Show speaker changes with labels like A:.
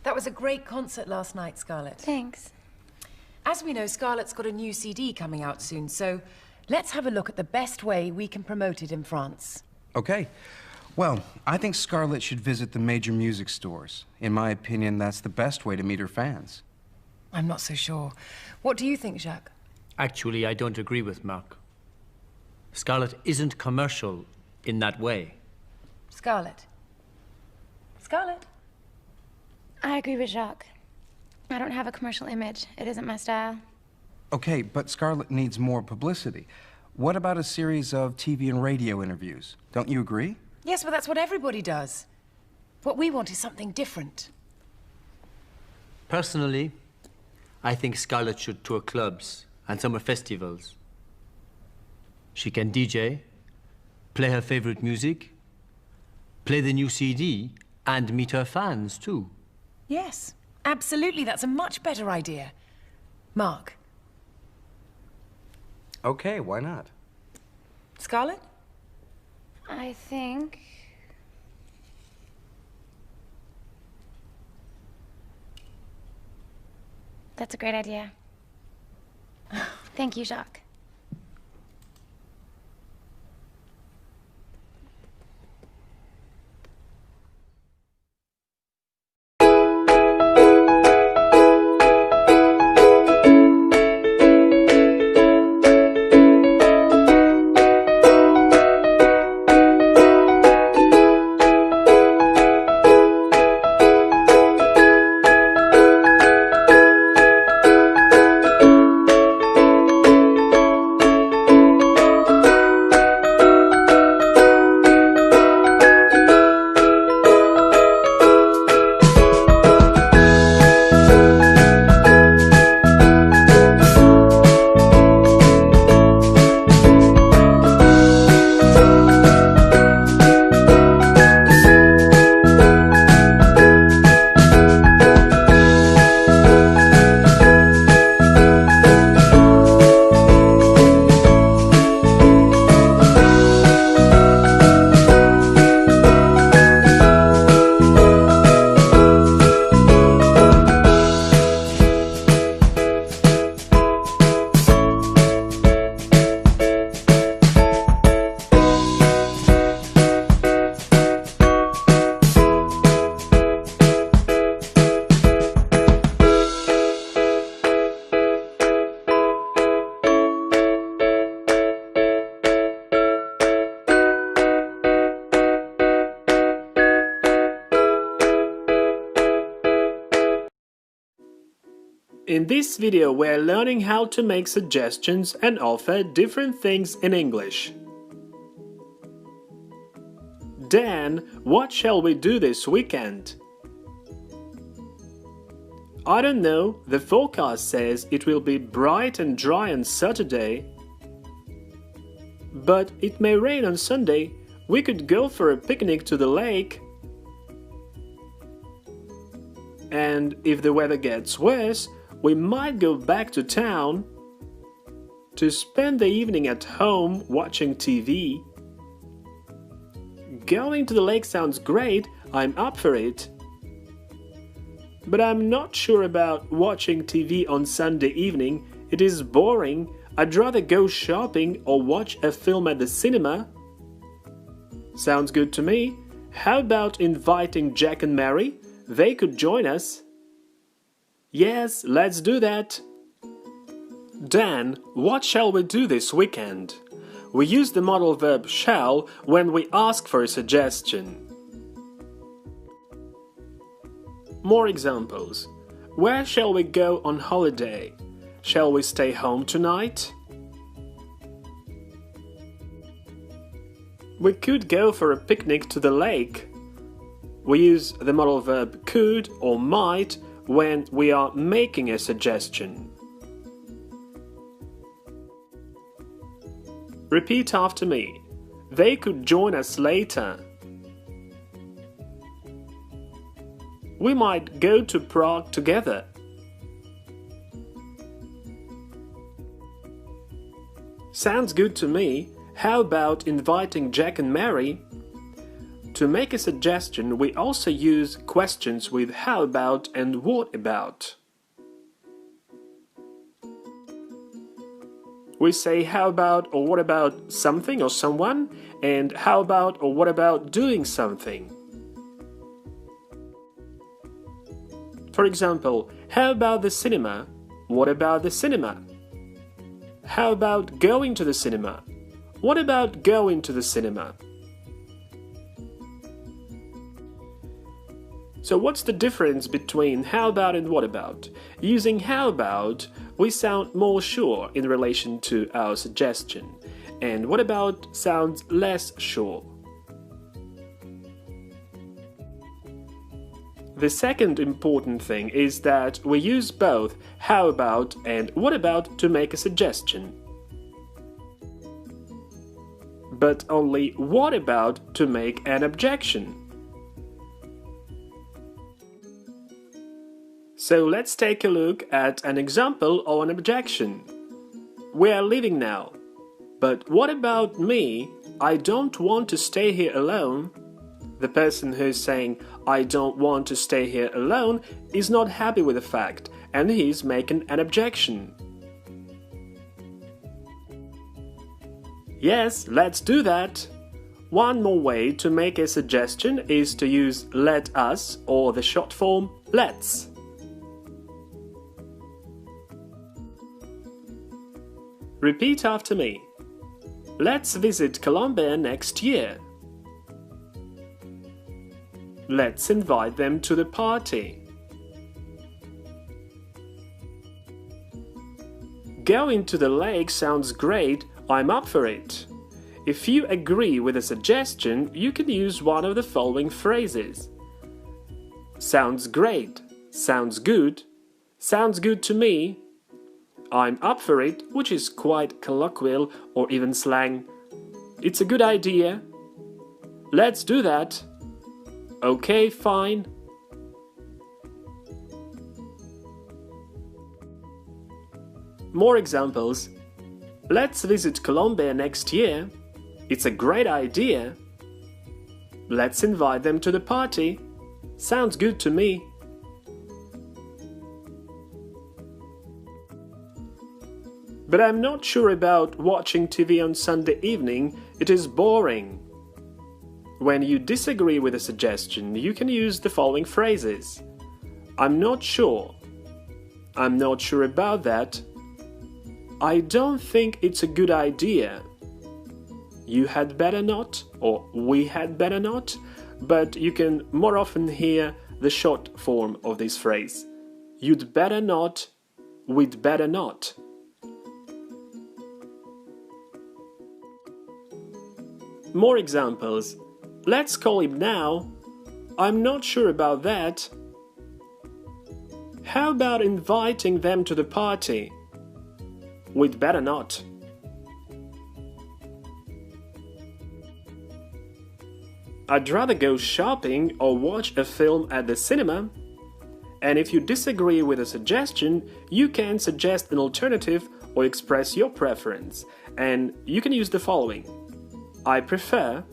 A: That was a great concert last night, Scarlett.
B: Thanks.
A: As we know, Scarlett's got a new CD coming out soon, so let's have a look at the best way we can promote it in France.
C: Okay. Well, I think Scarlett should visit the major music stores. In my opinion, that's the best way to meet her fans.
A: I'm not so sure. What do you think, Jacques?
D: Actually, I don't agree with Marc. Scarlett isn't commercial in that way.
A: Scarlett. Scarlett?
B: I agree with Jacques. I don't have a commercial image. It isn't my style.
C: Okay, but Scarlett needs more publicity. What about a series of TV and radio interviews? Don't you agree?
A: Yes, but that's what everybody does. What we want is something different.
D: Personally, I think Scarlett should tour clubs and summer festivals. She can DJ, play her favorite music, play the new CD, and meet her fans, too.
A: Yes, absolutely. That's a much better idea. Marc.
C: Okay, why not?
A: Scarlett?
B: I think... that's a great idea. Thank you, Jacques.
E: In this video, we're learning how to make suggestions and offer different things in English. Dan, what shall we do this weekend? I don't know, the forecast says it will be bright and dry on Saturday. But it may rain on Sunday. We could go for a picnic to the lake. And if the weather gets worse, we might go back to town to spend the evening at home watching TV. Going to the lake sounds great, I'm up for it. But I'm not sure about watching TV on Sunday evening. It is boring. I'd rather go shopping or watch a film at the cinema. Sounds good to me. How about inviting Jack and Mary? They could join us. Yes, let's do that. Dan, what shall we do this weekend? We use the modal verb shall when we ask for a suggestion. More examples. Where shall we go on holiday? Shall we stay home tonight? We could go for a picnic to the lake. We use the modal verb could or might when we are making a suggestion. Repeat after me. They could join us later. We might go to Prague together. Sounds good to me. How about inviting Jack and Mary? To make a suggestion, we also use questions with how about and what about. We say how about or what about something or someone, and how about or what about doing something. For example, how about the cinema? What about the cinema? How about going to the cinema? What about going to the cinema? So what's the difference between how about and what about? Using how about, we sound more sure in relation to our suggestion, and what about sounds less sure. The second important thing is that we use both how about and what about to make a suggestion, but only what about to make an objection. So let's take a look at an example of an objection. We are leaving now. But what about me? I don't want to stay here alone. The person who's saying, I don't want to stay here alone, is not happy with the fact, and he's making an objection. Yes, let's do that. One more way to make a suggestion is to use let us or the short form let's. Repeat after me. Let's visit Colombia next year. Let's invite them to the party. Going to the lake sounds great, I'm up for it. If you agree with a suggestion, you can use one of the following phrases. Sounds great, sounds good to me, I'm up for it, which is quite colloquial or even slang. It's a good idea. Let's do that. Okay, fine. More examples. Let's visit Colombia next year. It's a great idea. Let's invite them to the party. Sounds good to me. But I'm not sure about watching TV on Sunday evening. It is boring. When you disagree with a suggestion, you can use the following phrases. I'm not sure. I'm not sure about that. I don't think it's a good idea. You had better not, or we had better not, but you can more often hear the short form of this phrase. You'd better not, we'd better not. More examples. Let's call him now. I'm not sure about that. How about inviting them to the party? We'd better not. I'd rather go shopping or watch a film at the cinema. And if you disagree with a suggestion, you can suggest an alternative or express your preference. And you can use the following. I prefer